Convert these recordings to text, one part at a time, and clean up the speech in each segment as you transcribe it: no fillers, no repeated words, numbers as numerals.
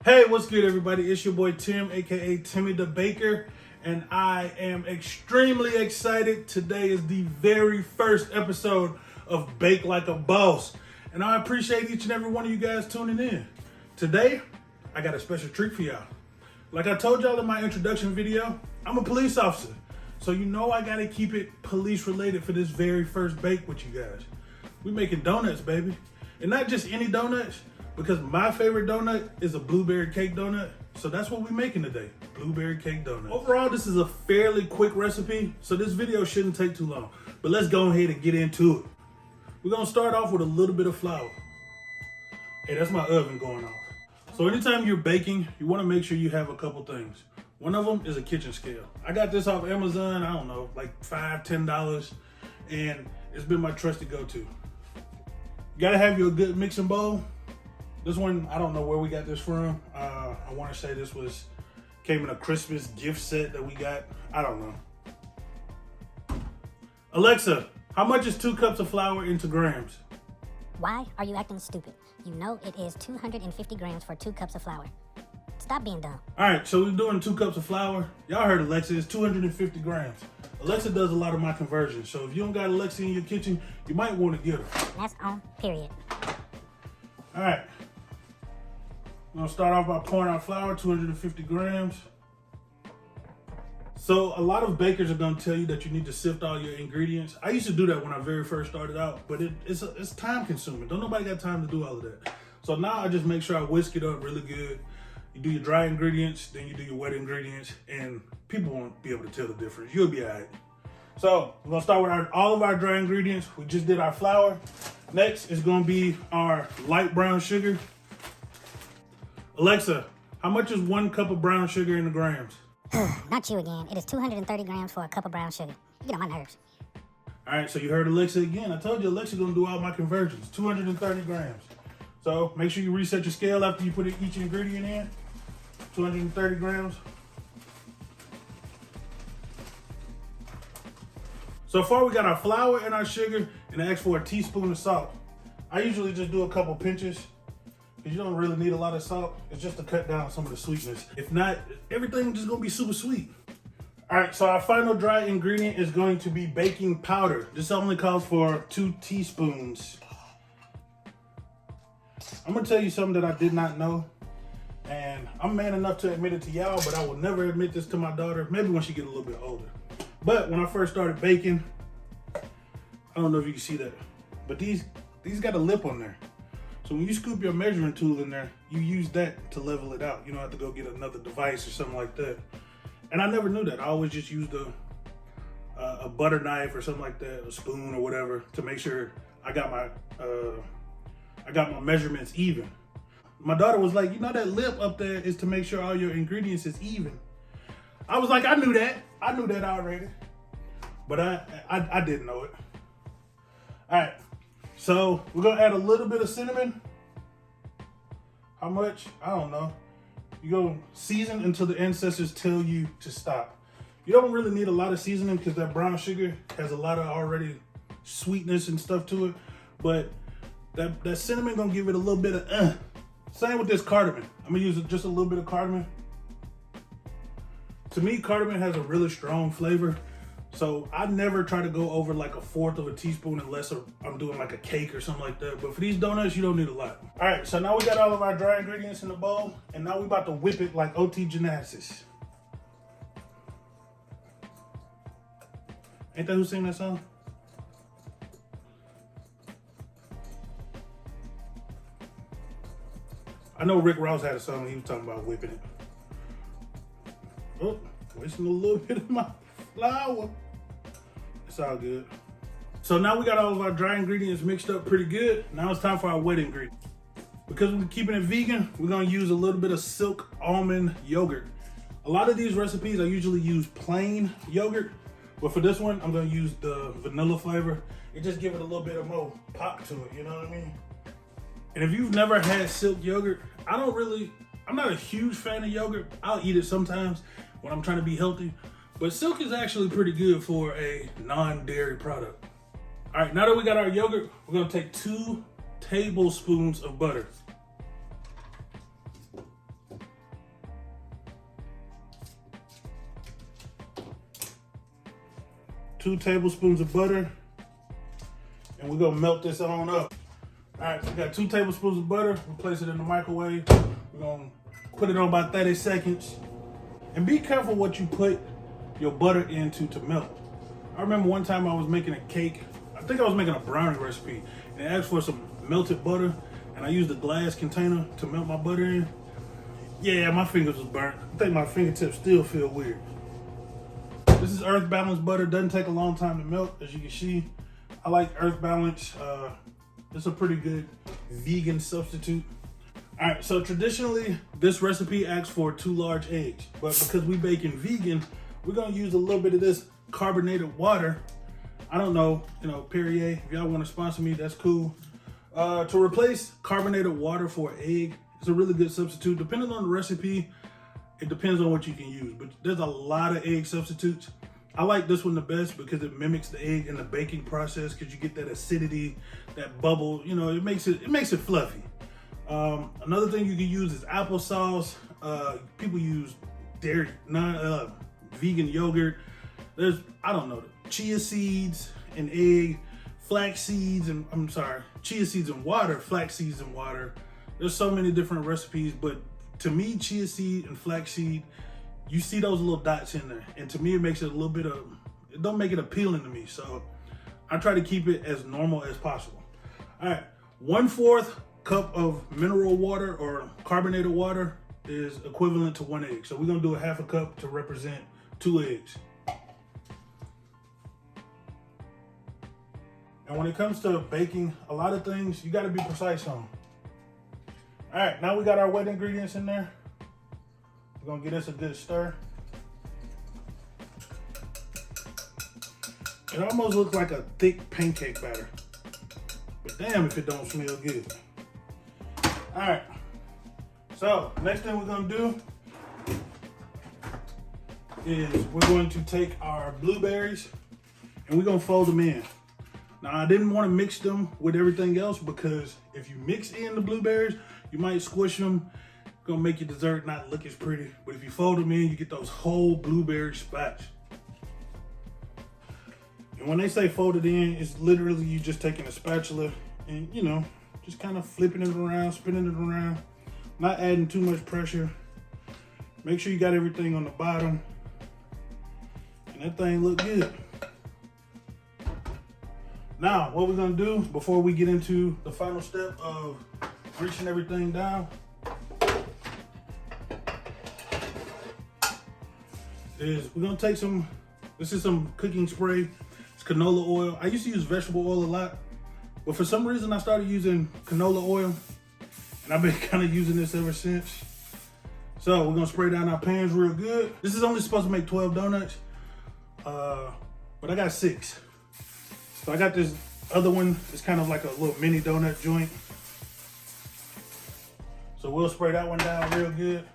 Hey, what's good, everybody? It's your boy Tim, aka Timmy the Baker, and I am extremely excited. Today is the very first episode of Bake Like a Boss, and I appreciate each and every one of you guys tuning in. Today, I got a special treat for y'all. Like I told y'all in my introduction video, I'm a police officer, so you know I gotta keep it police related for this very first bake with you guys. We making donuts, baby, and not just any donuts. Because my favorite donut is a blueberry cake donut. So that's what we're making today, blueberry cake donut. Overall, this is a fairly quick recipe, so this video shouldn't take too long. But let's go ahead and get into it. We're gonna start off with a little bit of flour. Hey, that's my oven going off. So anytime you're baking, you wanna make sure you have a couple things. One of them is a kitchen scale. I got this off Amazon, I don't know, like $5, $10, and it's been my trusty go-to. You gotta have your good mixing bowl. This one, I don't know where we got this from. I want to say this came in a Christmas gift set that we got. I don't know. Alexa, how much is 2 cups of flour into grams? Why are you acting stupid? You know it is 250 grams for 2 cups of flour. Stop being dumb. All right, so we're doing 2 cups of flour. Y'all heard Alexa, it's 250 grams. Alexa does a lot of my conversions. So if you don't got Alexa in your kitchen, you might want to get her. That's on, period. All right. I'm gonna start off by pouring out flour, 250 grams. So a lot of bakers are gonna tell you that you need to sift all your ingredients. I used to do that when I very first started out, but it's time consuming. Don't nobody got time to do all of that. So now I just make sure I whisk it up really good. You do your dry ingredients, then you do your wet ingredients, and people won't be able to tell the difference. You'll be all right. So we're gonna start with all of our dry ingredients. We just did our flour. Next is gonna be our light brown sugar. Alexa, how much is 1 cup of brown sugar in the grams? Not you again. It is 230 grams for a cup of brown sugar. You get on my nerves. All right, so you heard Alexa again. I told you Alexa's gonna do all my conversions, 230 grams. So make sure you reset your scale after you put each ingredient in, 230 grams. So far we got our flour and our sugar, and I asked for a teaspoon of salt. I usually just do a couple pinches, because you don't really need a lot of salt. It's just to cut down some of the sweetness. If not, everything just gonna be super sweet. All right, so our final dry ingredient is going to be baking powder. This only calls for 2 teaspoons. I'm gonna tell you something that I did not know, and I'm man enough to admit it to y'all, but I will never admit this to my daughter, maybe when she get a little bit older. But when I first started baking, I don't know if you can see that, but these got a lip on there. So when you scoop your measuring tool in there, you use that to level it out. You don't have to go get another device or something like that. And I never knew that. I always just used a butter knife or something like that, a spoon or whatever, to make sure I got my measurements even. My daughter was like, you know, that lip up there is to make sure all your ingredients is even. I was like, I knew that. I knew that already. But I didn't know it. All right. So we're gonna add a little bit of cinnamon. How much? I don't know. You're gonna season until the ancestors tell you to stop. You don't really need a lot of seasoning because that brown sugar has a lot of already sweetness and stuff to it. But that cinnamon gonna give it a little bit of Same with this cardamom. I'm gonna use just a little bit of cardamom. To me, cardamom has a really strong flavor. So I never try to go over like 1/4 of a teaspoon unless I'm doing like a cake or something like that. But for these donuts, you don't need a lot. All right, so now we got all of our dry ingredients in the bowl, and now we about to whip it like OT gymnastics. Ain't that who sang that song? I know Rick Ross had a song, he was talking about whipping it. Oh, wasting a little bit of my flour. It's all good. So now we got all of our dry ingredients mixed up pretty good. Now it's time for our wet ingredients. Because we're keeping it vegan, we're gonna use a little bit of silk almond yogurt. A lot of these recipes, I usually use plain yogurt, but for this one, I'm gonna use the vanilla flavor. It just gives it a little bit of more pop to it, you know what I mean? And if you've never had silk yogurt, I'm not a huge fan of yogurt. I'll eat it sometimes when I'm trying to be healthy, but silk is actually pretty good for a non-dairy product. All right, now that we got our yogurt, we're gonna take 2 tablespoons of butter. 2 tablespoons of butter, and we're gonna melt this on up. All right, so we got 2 tablespoons of butter. We'll place it in the microwave. We're gonna put it on about 30 seconds. And be careful what you put your butter into to melt. I remember one time I was making a cake. I think I was making a brownie recipe, and it asked for some melted butter, and I used a glass container to melt my butter in. Yeah, my fingers was burnt. I think my fingertips still feel weird. This is Earth Balance butter. Doesn't take a long time to melt, as you can see. I like Earth Balance. It's a pretty good vegan substitute. All right, so traditionally, this recipe asks for 2 large eggs, but because we baking vegan, we're gonna use a little bit of this carbonated water. I don't know, Perrier, if y'all wanna sponsor me, that's cool. To replace carbonated water for an egg, it's a really good substitute. Depending on the recipe, it depends on what you can use, but there's a lot of egg substitutes. I like this one the best because it mimics the egg in the baking process, because you get that acidity, that bubble, it makes it fluffy. Another thing you can use is applesauce. People use dairy, vegan yogurt. There's, chia seeds and egg, flax seeds, and chia seeds and water, flax seeds and water. There's so many different recipes, but to me, chia seed and flax seed, you see those little dots in there. And to me, it makes it it don't make it appealing to me. So I try to keep it as normal as possible. All right, 1/4 cup of mineral water or carbonated water is equivalent to 1 egg. So we're gonna do a 1/2 cup to represent 2 eggs. And when it comes to baking, a lot of things you gotta be precise on. All right, now we got our wet ingredients in there. We're gonna give this a good stir. It almost looks like a thick pancake batter, but damn if it don't smell good. All right, so next thing we're gonna do is we're going to take our blueberries and we're gonna fold them in. Now, I didn't want to mix them with everything else, because if you mix in the blueberries, you might squish them. It's gonna make your dessert not look as pretty. But if you fold them in, you get those whole blueberry spots. And when they say fold it in, it's literally you just taking a spatula and, just kind of flipping it around, spinning it around, not adding too much pressure. Make sure you got everything on the bottom. And that thing look good. Now, what we're gonna do before we get into the final step of greasing everything down is we're gonna take this is some cooking spray. It's canola oil. I used to use vegetable oil a lot, but for some reason I started using canola oil, and I've been kind of using this ever since. So we're gonna spray down our pans real good. This is only supposed to make 12 donuts, but I got 6. So I got this other one. It's kind of like a little mini donut joint. So we'll spray that one down real good.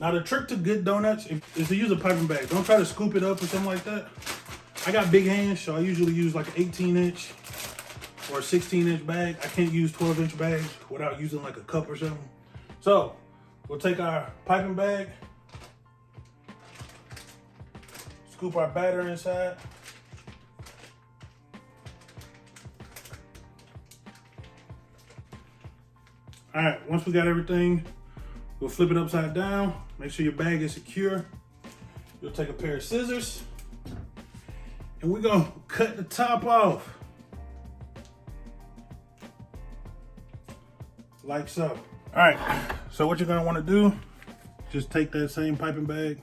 Now the trick to good donuts is to use a piping bag. Don't try to scoop it up or something like that. I got big hands, so I usually use like an 18-inch or a 16-inch bag. I can't use 12-inch bags without using like a cup or something. So we'll take our piping bag, scoop our batter inside. All right, once we got everything, we'll flip it upside down. Make sure your bag is secure. You'll take a pair of scissors and we're gonna cut the top off. Like so. All right, so what you're gonna wanna do, just take that same piping bag,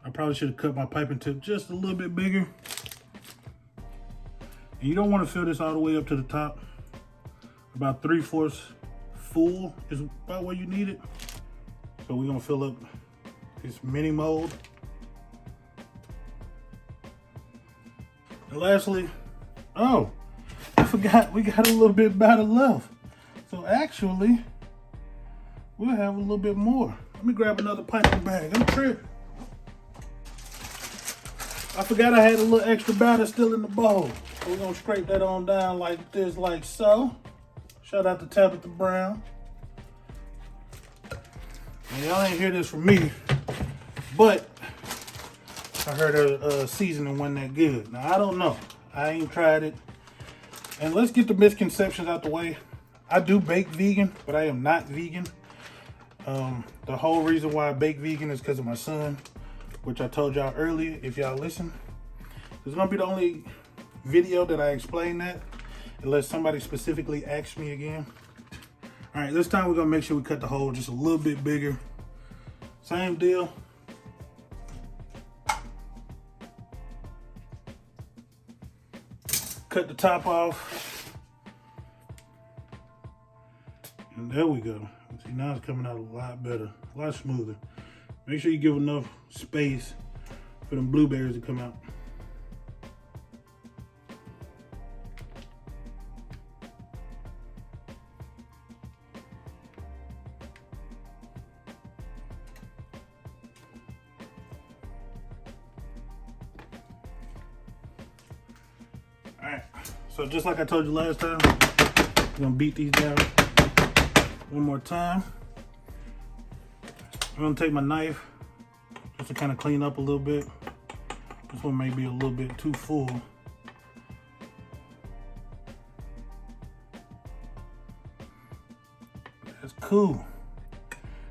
I probably should have cut my piping tip just a little bit bigger. And you don't want to fill this all the way up to the top. About 3/4 full is about where you need it. So we're gonna fill up this mini mold. And lastly, oh, I forgot we got a little bit batter left. So actually, we'll have a little bit more. Let me grab another piping bag. I'm tripping. I forgot I had a little extra batter still in the bowl. So we're gonna scrape that on down like this, like so. Shout out to Tabitha Brown. And y'all ain't hear this from me, but I heard a seasoning wasn't that good. Now, I don't know. I ain't tried it. And let's get the misconceptions out the way. I do bake vegan, but I am not vegan. The whole reason why I bake vegan is because of my son, which I told y'all earlier, if y'all listen. It's gonna be the only video that I explain that, unless somebody specifically asks me again. All right, this time we're gonna make sure we cut the hole just a little bit bigger. Same deal. Cut the top off. And there we go. See, now it's coming out a lot better, a lot smoother. Make sure you give enough space for them blueberries to come out. All right, so just like I told you last time, I'm gonna beat these down one more time. I'm gonna take my knife just to kind of clean up a little bit. This one may be a little bit too full. That's cool.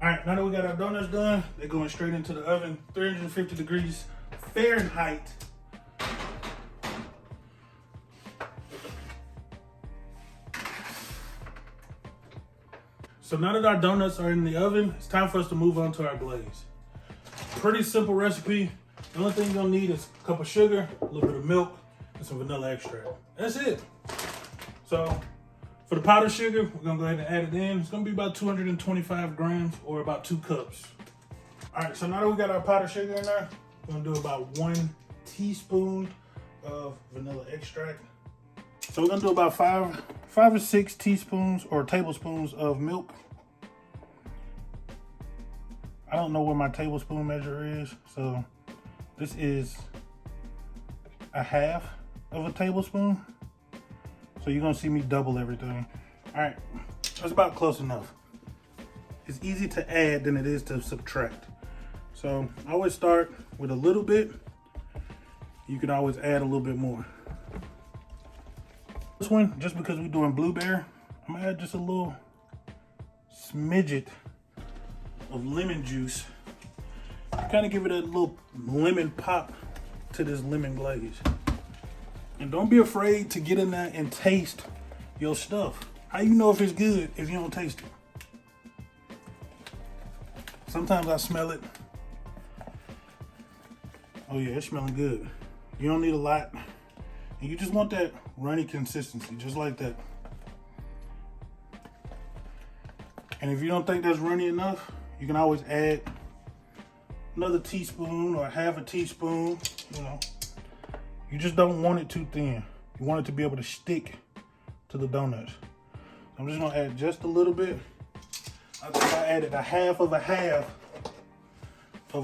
All right, now that we got our donuts done, they're going straight into the oven, 350 degrees Fahrenheit. So now that our donuts are in the oven, it's time for us to move on to our glaze. Pretty simple recipe. The only thing you're gonna need is a cup of sugar, a little bit of milk, and some vanilla extract. That's it. So for the powdered sugar, we're gonna go ahead and add it in. It's gonna be about 225 grams or about 2 cups. All right, so now that we got our powdered sugar in there, we're gonna do about 1 teaspoon of vanilla extract. So we're gonna do about 5 or 6 teaspoons or tablespoons of milk. I don't know where my tablespoon measure is, so this is a half of a tablespoon. So you're gonna see me double everything. All right, that's about close enough. It's easy to add than it is to subtract. So I always start with a little bit. You can always add a little bit more. This one, just because we're doing blueberry, I'm gonna add just a little smidget of lemon juice. Kind of give it a little lemon pop to this lemon glaze. And don't be afraid to get in there and taste your stuff. How you know if it's good if you don't taste it? Sometimes I smell it. Oh yeah, it's smelling good. You don't need a lot. And you just want that runny consistency, just like that. And if you don't think that's runny enough, you can always add another teaspoon or half a teaspoon, you know. You just don't want it too thin. You want it to be able to stick to the donuts. I'm just gonna add just a little bit. I think I added a half of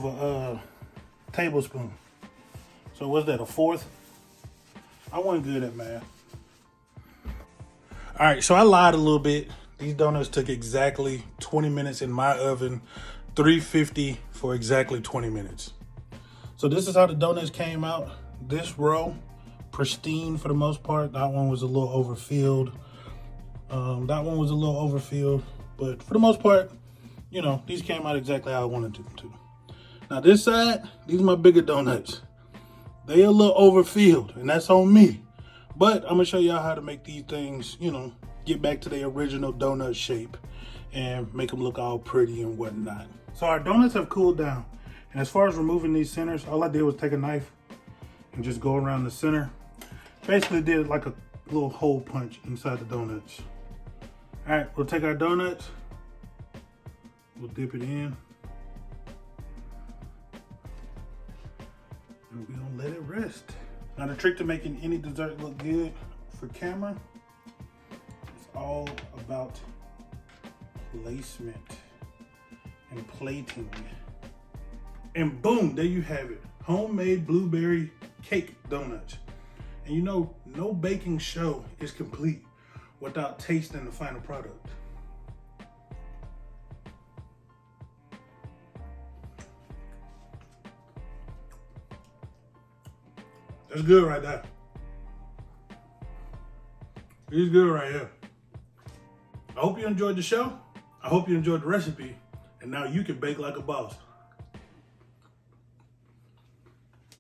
a tablespoon. So what's that, a fourth? I wasn't good at math. All right, so I lied a little bit. These donuts took exactly 20 minutes in my oven, 350 for exactly 20 minutes. So this is how the donuts came out. This row, pristine for the most part. That one was a little overfilled. That one was a little overfilled, but for the most part, you know, these came out exactly how I wanted them to. Now this side, these are my bigger donuts. They a little overfilled, and that's on me. But I'm gonna show y'all how to make these things, you know, get back to their original donut shape and make them look all pretty and whatnot. So our donuts have cooled down. And as far as removing these centers, all I did was take a knife and just go around the center. Basically did like a little hole punch inside the donuts. All right, we'll take our donuts. We'll dip it in. And we're gonna let it rest. Now the trick to making any dessert look good for camera is all about placement and plating. And boom, there you have it. Homemade blueberry cake donuts. And you know, no baking show is complete without tasting the final product. That's good right there. He's good right here. I hope you enjoyed the show. I hope you enjoyed the recipe. And now you can bake like a boss.